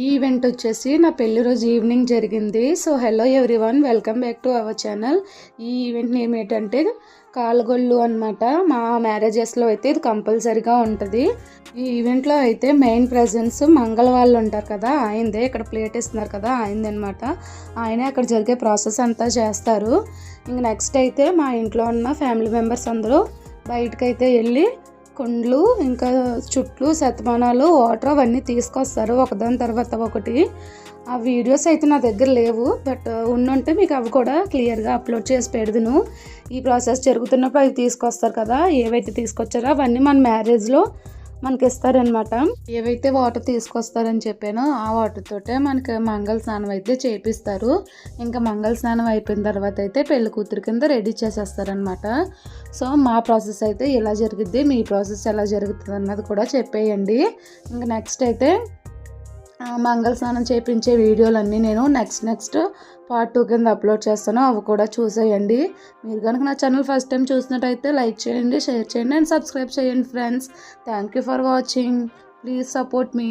ఈ ఈవెంట్ వచ్చేసి నా పెళ్లి రోజు ఈవినింగ్ జరిగింది. So hello everyone, welcome back to our channel. ఈ ఈవెంట్ నేమ్ ఏంటంటే కాలుగొళ్ళు అనమాట. మా మ్యారేజెస్లో అయితే ఇది కంపల్సరీగా ఉంటుంది. ఈ ఈవెంట్లో అయితే మెయిన్ ప్రెజెన్స్ మంగళ వాళ్ళు ఉంటారు కదా, ఆయనదే. ఇక్కడ ప్లేట్ ఇస్తున్నారు కదా, ఆయనది అనమాట. ఆయనే అక్కడ జరిగే ప్రాసెస్ అంతా చేస్తారు. ఇంక నెక్స్ట్ అయితే మా ఇంట్లో ఉన్న ఫ్యామిలీ మెంబర్స్ అందరూ బయటకైతే వెళ్ళి కుండ్లు, ఇంకా చుట్లు, శతమానాలు, వాటర్ అవన్నీ తీసుకొస్తారు ఒకదాని తర్వాత ఒకటి. ఆ వీడియోస్ అయితే నా దగ్గర లేవు, బట్ ఉండుంటే మీకు అవి కూడా క్లియర్గా అప్లోడ్ చేసి పెడదును. ఈ ప్రాసెస్ జరుగుతున్నప్పుడు అవి తీసుకొస్తారు కదా, ఏవైతే తీసుకొచ్చారో అవన్నీ మన మ్యారేజ్లో మనకి ఇస్తారనమాట. ఏవైతే వాటర్ తీసుకొస్తారని చెప్పానో ఆ వాటర్ తోటే మనకి మంగళ స్నానం అయితే చేపిస్తారు. ఇంకా మంగళ స్నానం అయిపోయిన తర్వాత అయితే పెళ్లి కూతురు కింద రెడీ చేసేస్తారనమాట. సో మా ప్రాసెస్ అయితే ఇలా జరిగిద్ది, మీ ప్రాసెస్ ఎలా జరుగుతుంది అన్నది కూడా చెప్పేయండి. ఇంకా నెక్స్ట్ అయితే మంగళ స్నానం చేయించే వీడియోలన్నీ నేను నెక్స్ట్ పార్ట్ 2 కింద అప్లోడ్ చేస్తాను, అవి కూడా చూసేయండి. మీరు కనుక నా ఛానల్ ఫస్ట్ టైం చూసినట్టయితే లైక్ చేయండి, షేర్ చేయండి అండ్ సబ్స్క్రైబ్ చేయండి friends. Thank you for watching. Please support me.